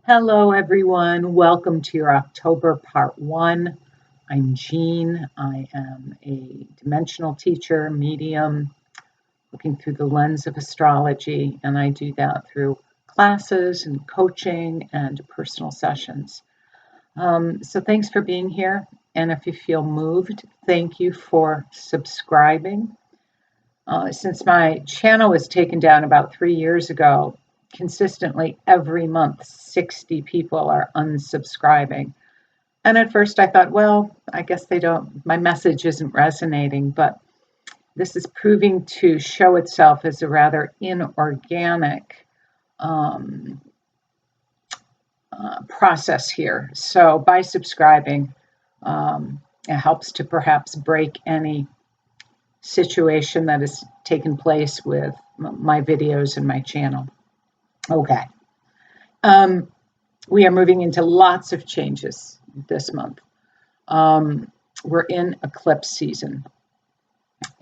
Hello, everyone. Welcome to your October Part 1. I'm Jean. I am a dimensional teacher, medium, looking through the lens of astrology, and I do that through classes and coaching and personal sessions. So thanks for being here, and if you feel moved, thank you for subscribing. Since my channel was taken down about 3 years ago, consistently every month 60 people are unsubscribing. And at first I thought, well, I guess my message isn't resonating, but this is proving to show itself as a rather inorganic process here. So by subscribing, it helps to perhaps break any situation that has taken place with my videos and my channel. Okay. We are moving into lots of changes this month. We're in eclipse season.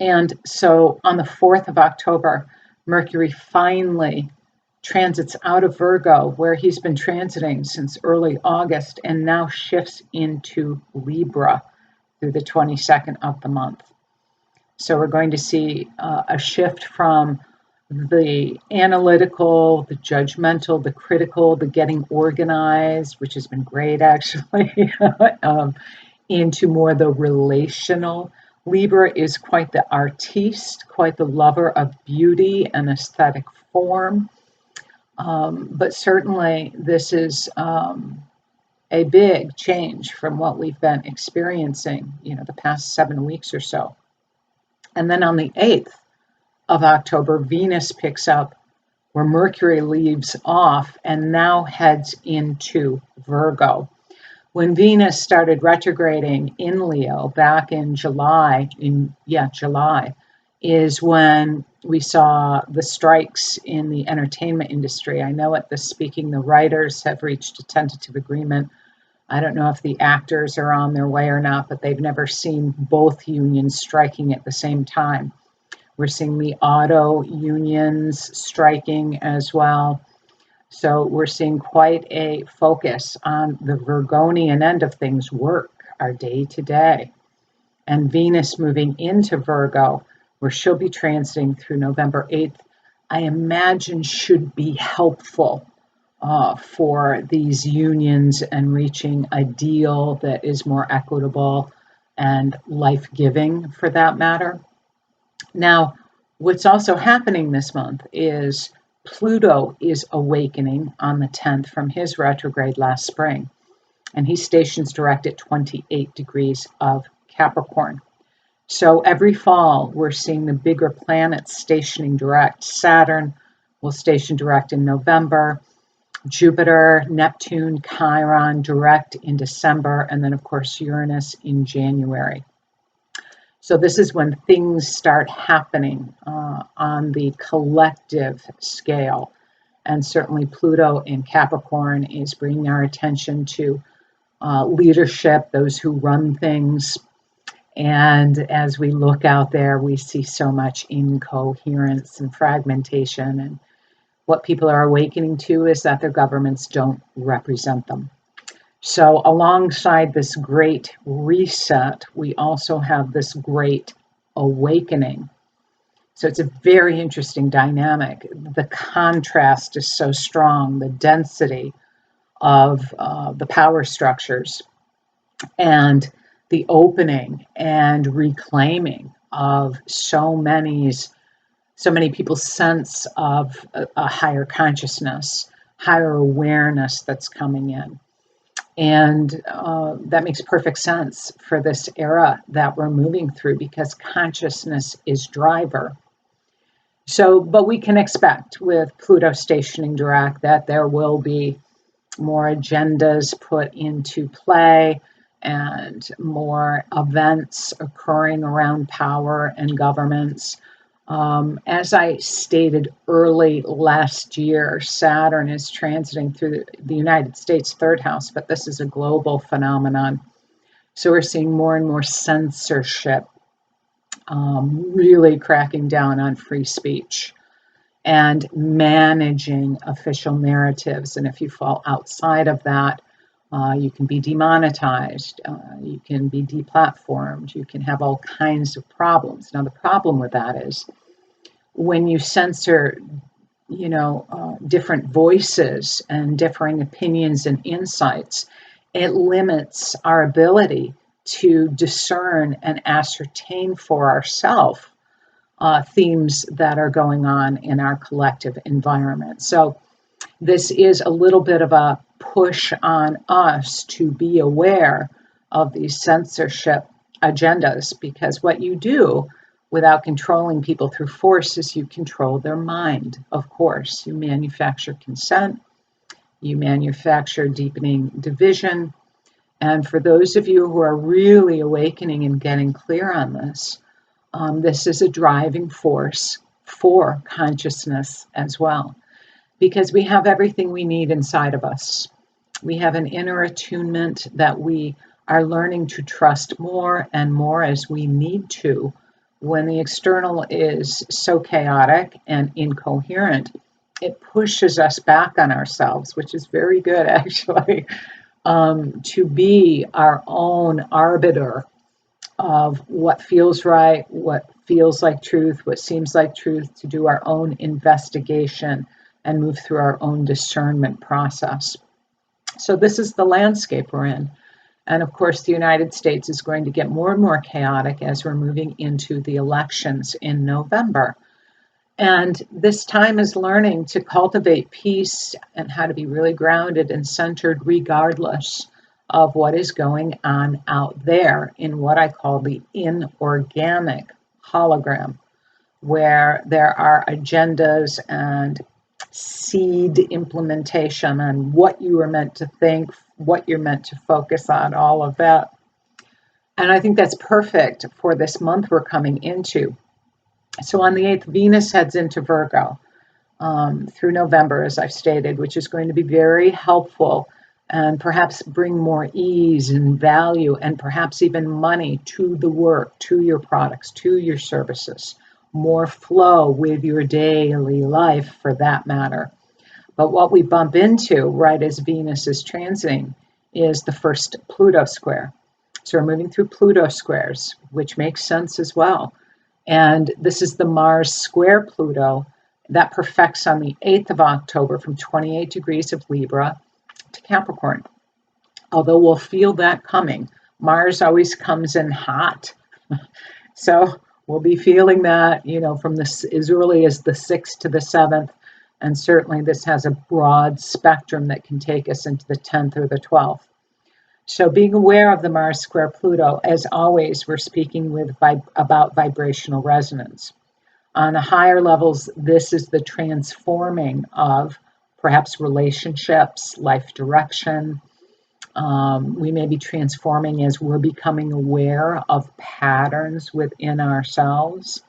And so on the 4th of October, Mercury finally transits out of Virgo, where he's been transiting since early August, and now shifts into Libra through the 22nd of the month. So we're going to see a shift from the analytical, the judgmental, the critical, the getting organized, which has been great actually, into more the relational. Libra is quite the artiste, quite the lover of beauty and aesthetic form. But certainly this is a big change from what we've been experiencing, the past 7 weeks or so. And then on the 8th of October, Venus picks up where Mercury leaves off and now heads into Virgo. When Venus started retrograding in Leo back in July, is when we saw the strikes in the entertainment industry. I know at the speaking, the writers have reached a tentative agreement. I don't know if the actors are on their way or not, but they've never seen both unions striking at the same time. We're seeing the auto unions striking as well. So we're seeing quite a focus on the Virgonian end of things, work, our day to day. And Venus moving into Virgo, where she'll be transiting through November 8th, I imagine should be helpful for these unions and reaching a deal that is more equitable and life-giving for that matter. Now, what's also happening this month is Pluto is awakening on the 10th from his retrograde last spring, and he stations direct at 28 degrees of Capricorn. So every fall, we're seeing the bigger planets stationing direct. Saturn will station direct in November. Jupiter, Neptune, Chiron direct in December, and then of course Uranus in January. So this is when things start happening on the collective scale. And certainly Pluto in Capricorn is bringing our attention to leadership, those who run things. And as we look out there, we see so much incoherence and fragmentation, and what people are awakening to is that their governments don't represent them. So alongside this great reset, we also have this great awakening. So it's a very interesting dynamic. The contrast is so strong, the density of the power structures and the opening and reclaiming of so many people's sense of a higher consciousness, higher awareness that's coming in. And that makes perfect sense for this era that we're moving through, because consciousness is driver. So, but we can expect with Pluto stationing direct that there will be more agendas put into play and more events occurring around power and governments. As I stated early last year, Saturn is transiting through the United States third house, but this is a global phenomenon. So we're seeing more and more censorship, really cracking down on free speech. and managing official narratives. And if you fall outside of that, you can be demonetized, you can be deplatformed, you can have all kinds of problems. Now, the problem with that is when you censor, different voices and differing opinions and insights, it limits our ability to discern and ascertain for ourselves themes that are going on in our collective environment. So this is a little bit of a push on us to be aware of these censorship agendas, because what you do without controlling people through force is you control their mind. Of course, you manufacture consent, you manufacture deepening division. And for those of you who are really awakening and getting clear on this, this is a driving force for consciousness as well, because we have everything we need inside of us. We have an inner attunement that we are learning to trust more and more as we need to. When the external is so chaotic and incoherent, it pushes us back on ourselves, which is very good actually, to be our own arbiter of what feels right, what feels like truth, what seems like truth, to do our own investigation and move through our own discernment process. So this is the landscape we're in. And of course, the United States is going to get more and more chaotic as we're moving into the elections in November. And this time is learning to cultivate peace and how to be really grounded and centered regardless of what is going on out there in what I call the inorganic hologram, where there are agendas and seed implementation on what you are meant to think, what you're meant to focus on, all of that. And I think that's perfect for this month we're coming into. So on the 8th, Venus heads into Virgo through November, as I've stated, which is going to be very helpful and perhaps bring more ease and value and perhaps even money to the work, to your products, to your services, more flow with your daily life for that matter. But what we bump into right as Venus is transiting is the first Pluto square. So we're moving through Pluto squares, which makes sense as well. And this is the Mars square Pluto that perfects on the 8th of October from 28 degrees of Libra to Capricorn. Although we'll feel that coming. Mars always comes in hot. So we'll be feeling that, from this as early as the 6th to the 7th. And certainly this has a broad spectrum that can take us into the 10th or the 12th. So being aware of the Mars square Pluto, as always, we're speaking about vibrational resonance. On the higher levels, this is the transforming of perhaps relationships, life direction. We may be transforming as we're becoming aware of patterns within ourselves.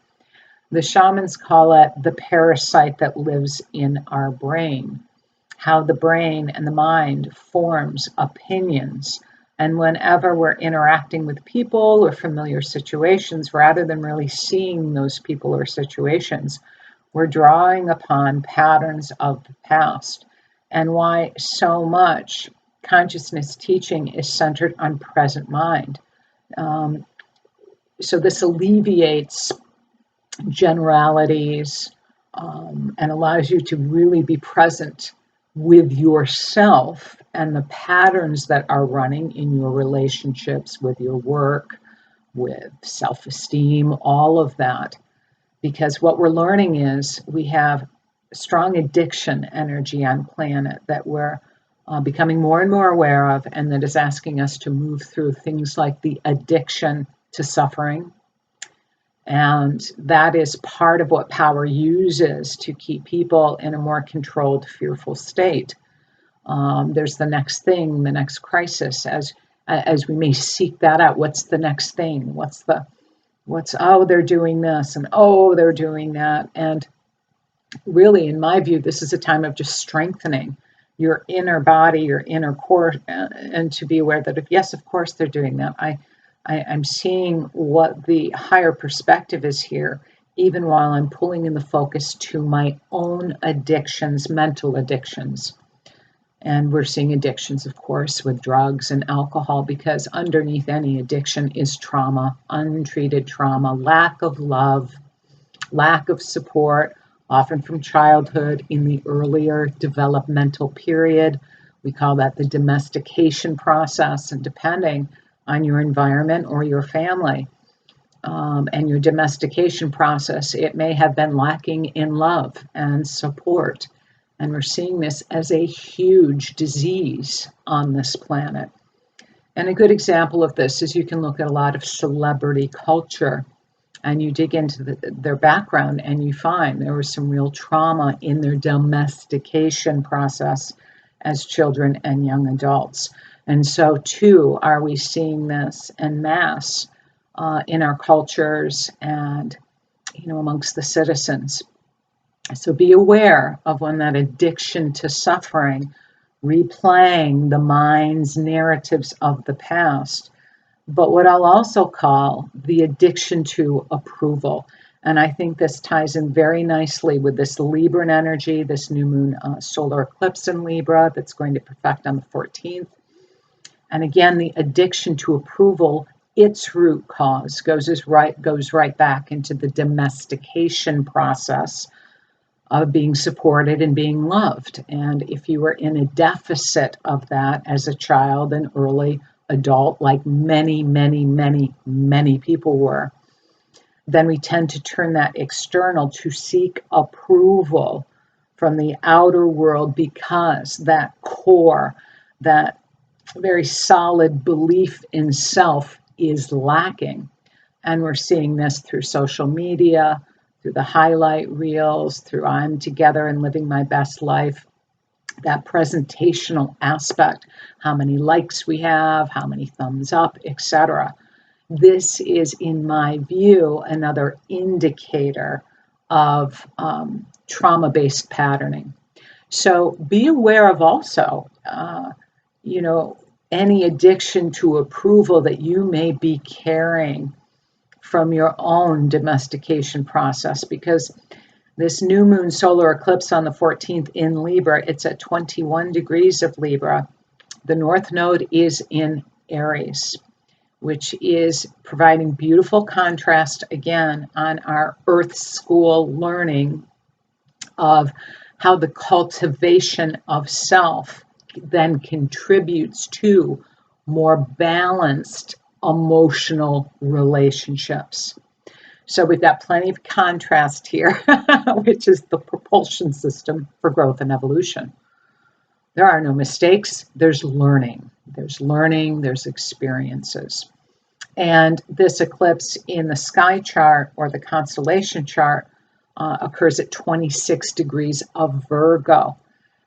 The shamans call it the parasite that lives in our brain, how the brain and the mind forms opinions. And whenever we're interacting with people or familiar situations, rather than really seeing those people or situations, we're drawing upon patterns of the past. And why so much consciousness teaching is centered on present mind. So this alleviates generalities and allows you to really be present with yourself and the patterns that are running in your relationships, with your work, with self-esteem, all of that. Because what we're learning is we have strong addiction energy on planet that we're becoming more and more aware of, and that is asking us to move through things like the addiction to suffering. And that is part of what power uses to keep people in a more controlled, fearful state. There's the next thing, the next crisis, as we may seek that out. What's the next thing? Oh, they're doing this, and oh, they're doing that. And really, in my view, this is a time of just strengthening your inner body, your inner core, and to be aware that yes, of course they're doing that. I'm seeing what the higher perspective is here, even while I'm pulling in the focus to my own addictions, mental addictions. And we're seeing addictions, of course, with drugs and alcohol, because underneath any addiction is trauma, untreated trauma, lack of love, lack of support, often from childhood in the earlier developmental period. We call that the domestication process, and depending on your environment or your family and your domestication process, it may have been lacking in love and support. And we're seeing this as a huge disease on this planet. And a good example of this is you can look at a lot of celebrity culture and you dig into their background and you find there was some real trauma in their domestication process as children and young adults. And so too are we seeing this en masse in our cultures and amongst the citizens. So be aware of when that addiction to suffering, replaying the mind's narratives of the past, but what I'll also call the addiction to approval. And I think this ties in very nicely with this Libran energy, this new moon solar eclipse in Libra that's going to perfect on the 14th. And again, the addiction to approval, its root cause goes right back into the domestication process of being supported and being loved. And if you were in a deficit of that as a child and early adult, like many, many, many, many people were, then we tend to turn that external to seek approval from the outer world because that core, that very solid belief in self is lacking. And we're seeing this through social media, through the highlight reels, through I'm together and living my best life, that presentational aspect, how many likes we have, how many thumbs up, etc. This is, in my view, another indicator of trauma-based patterning. So be aware of also, any addiction to approval that you may be carrying from your own domestication process, because this new moon solar eclipse on the 14th in Libra, it's at 21 degrees of Libra. The North Node is in Aries, which is providing beautiful contrast again on our Earth School learning of how the cultivation of self then contributes to more balanced emotional relationships. So we've got plenty of contrast here, which is the propulsion system for growth and evolution. There are no mistakes. There's learning. There's experiences. And this eclipse in the sky chart or the constellation chart occurs at 26 degrees of Virgo.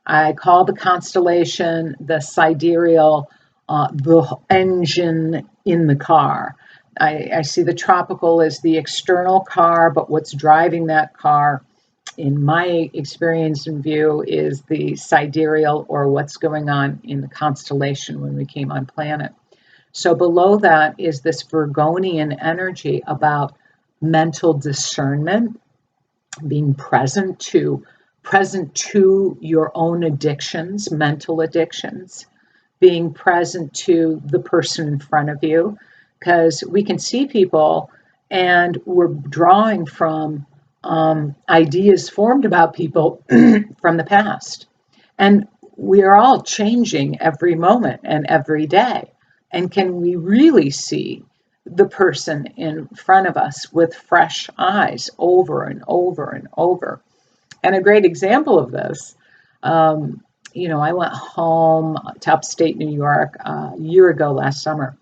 I call the constellation the sidereal, the engine in the car. I see the tropical as the external car, but what's driving that car, in my experience and view, is the sidereal, or what's going on in the constellation when we came on planet. So below that is this Virgonian energy about mental discernment, being present to your own addictions, mental addictions, being present to the person in front of you, because we can see people and we're drawing from ideas formed about people from the past. And we are all changing every moment and every day. And can we really see the person in front of us with fresh eyes over and over and over? And a great example of this, I went home to upstate New York a year ago last summer.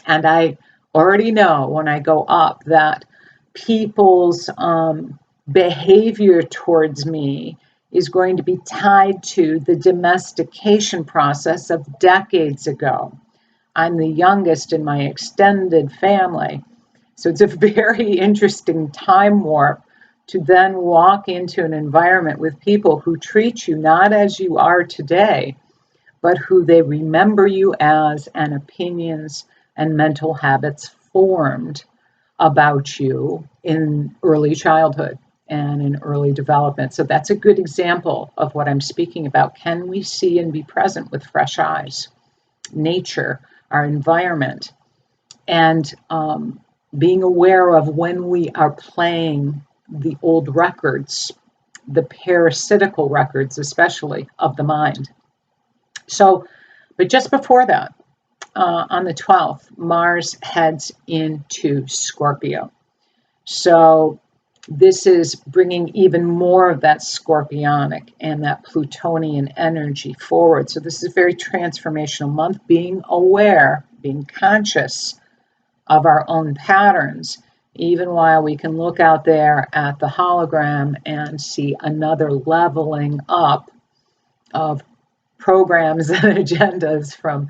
And I already know when I go up that people's behavior towards me is going to be tied to the domestication process of decades ago. I'm the youngest in my extended family. So it's a very interesting time warp to then walk into an environment with people who treat you not as you are today, but who they remember you as, and opinions and mental habits formed about you in early childhood and in early development. So that's a good example of what I'm speaking about. Can we see and be present with fresh eyes? Nature, our environment, and being aware of when we are playing the old records, the parasitical records, especially of the mind. So, but just before that, on the 12th, Mars heads into Scorpio. So this is bringing even more of that scorpionic and that Plutonian energy forward. So this is a very transformational month, being aware, being conscious of our own patterns, even while we can look out there at the hologram and see another leveling up of programs and agendas from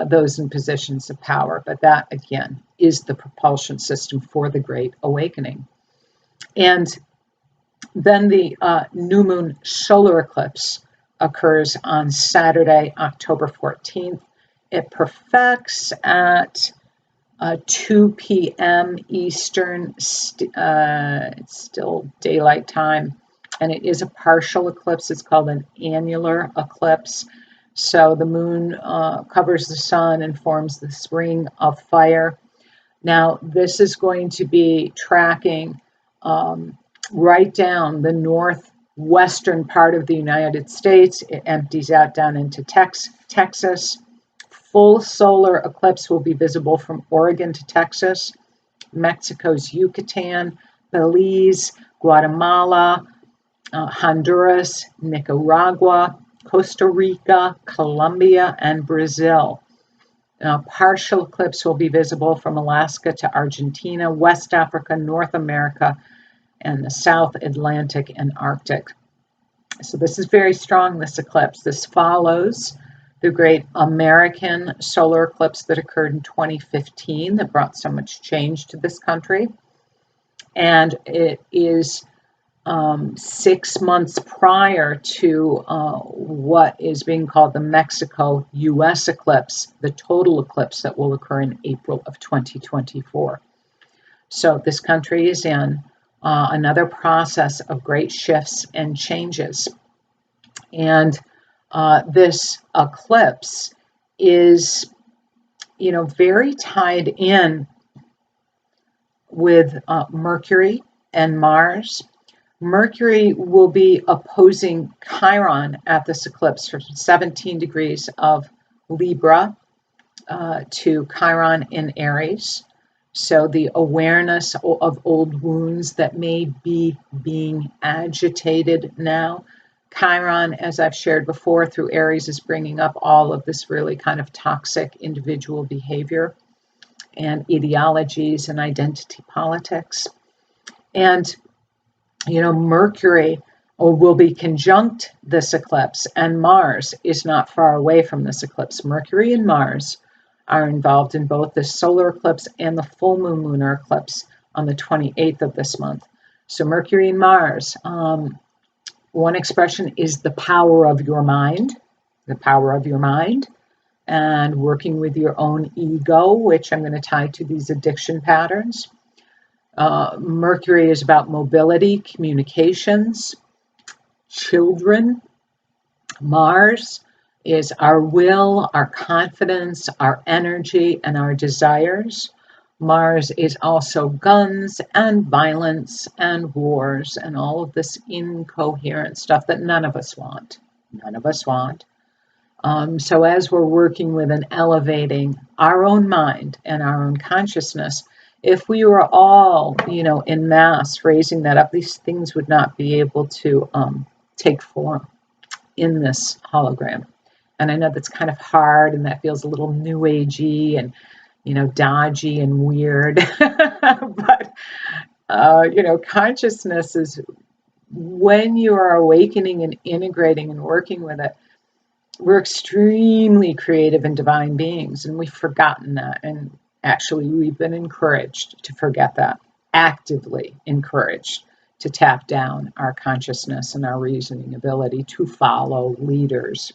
those in positions of power. But that, again, is the propulsion system for the Great Awakening. And then the new moon solar eclipse occurs on Saturday, October 14th. It perfects at 2 p.m. Eastern. It's still daylight time, and it is a partial eclipse. It's called an annular eclipse. So the moon covers the sun and forms this ring of fire. Now, this is going to be tracking right down the northwestern part of the United States. It empties out down into Texas. Full solar eclipse will be visible from Oregon to Texas, Mexico's Yucatan, Belize, Guatemala, Honduras, Nicaragua, Costa Rica, Colombia, and Brazil. Partial eclipse will be visible from Alaska to Argentina, West Africa, North America, and the South Atlantic and Arctic. So this is very strong, this eclipse. This follows the great American solar eclipse that occurred in 2015 that brought so much change to this country. And it is 6 months prior to what is being called the Mexico-US eclipse, the total eclipse that will occur in April of 2024. So this country is in another process of great shifts and changes. And this eclipse is, very tied in with Mercury and Mars. Mercury will be opposing Chiron at this eclipse from 17 degrees of Libra to Chiron in Aries. So the awareness of old wounds that may be being agitated now. Chiron, as I've shared before, through Aries is bringing up all of this really kind of toxic individual behavior and ideologies and identity politics. And Mercury will be conjunct this eclipse, and Mars is not far away from this eclipse. Mercury and Mars are involved in both the solar eclipse and the full moon lunar eclipse on the 28th of this month. So Mercury and Mars, one expression is the power of your mind, and working with your own ego, which I'm going to tie to these addiction patterns. Mercury is about mobility, communications, children. Mars is our will, our confidence, our energy, and our desires. Mars is also guns and violence and wars and all of this incoherent stuff that none of us want. So as we're working with and elevating our own mind and our own consciousness, if we were all, en masse raising that up, these things would not be able to take form in this hologram. And I know that's kind of hard and that feels a little new agey and, dodgy and weird. But, consciousness is when you are awakening and integrating and working with it, we're extremely creative and divine beings, and we've forgotten that. And actually, we've been encouraged to forget that, actively encouraged to tap down our consciousness and our reasoning ability to follow leaders.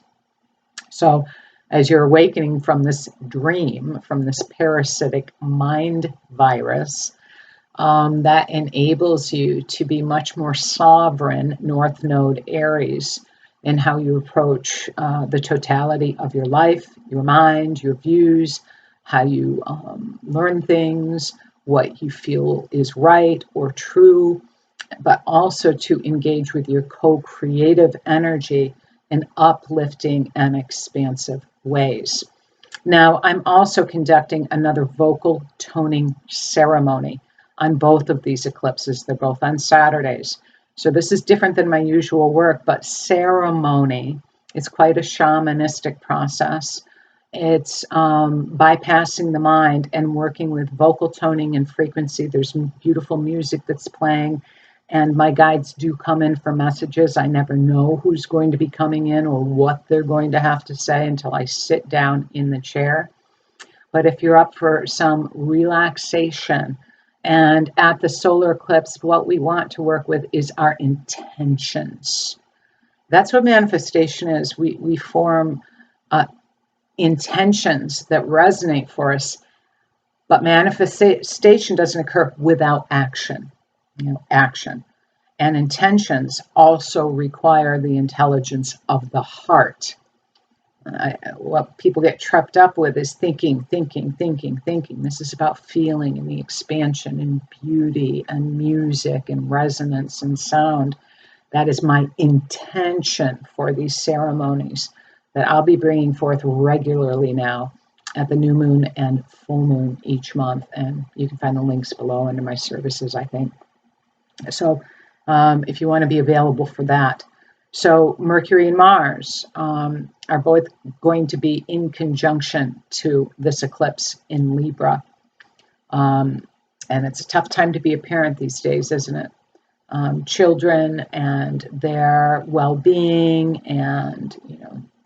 So as you're awakening from this dream, from this parasitic mind virus, that enables you to be much more sovereign, North Node Aries, in how you approach the totality of your life, your mind, your views, how you learn things, what you feel is right or true, but also to engage with your co-creative energy in uplifting and expansive ways. Now, I'm also conducting another vocal toning ceremony on both of these eclipses. They're both on Saturdays. So this is different than my usual work, but ceremony is quite a shamanistic process. It's bypassing the mind and working with vocal toning and frequency. There's beautiful music that's playing, and my guides do come in for messages. I never know who's going to be coming in or what they're going to have to say until I sit down in the chair. But if you're up for some relaxation, and at the solar eclipse, what we want to work with is our intentions. That's what manifestation is. We form intentions that resonate for us, but manifestation doesn't occur without action. Action. And intentions also require the intelligence of the heart. What people get tripped up with is thinking. This is about feeling and the expansion and beauty and music and resonance and sound. That is my intention for these ceremonies that I'll be bringing forth regularly now at the new moon and full moon each month. And you can find the links below under my services, I think. So if you want to be available for that. So Mercury and Mars are both going to be in conjunction to this eclipse in Libra. And it's a tough time to be a parent these days, isn't it? Children and their well-being and,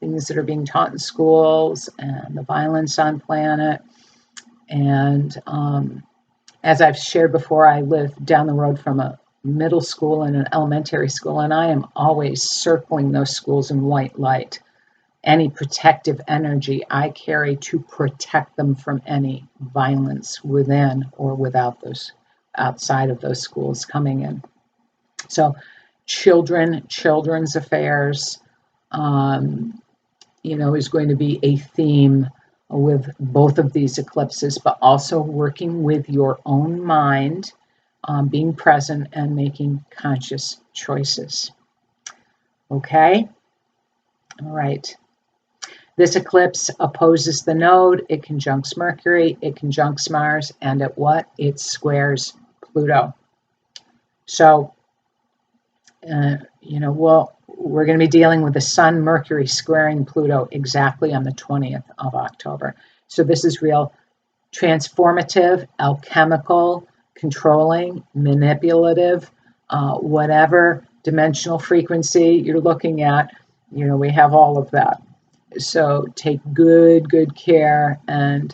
things that are being taught in schools and the violence on planet. And as I've shared before, I live down the road from a middle school and an elementary school, and I am always circling those schools in white light. Any protective energy I carry to protect them from any violence within or without those, outside of those schools coming in. So children's affairs, is going to be a theme with both of these eclipses, but also working with your own mind, being present and making conscious choices. Okay? All right. This eclipse opposes the node. It conjuncts Mercury. It conjuncts Mars. And at what? It squares Pluto. So, we're going to be dealing with the Sun, Mercury squaring Pluto exactly on the 20th of October. So this is real transformative, alchemical, controlling, manipulative, whatever dimensional frequency you're looking at, we have all of that. So take good care and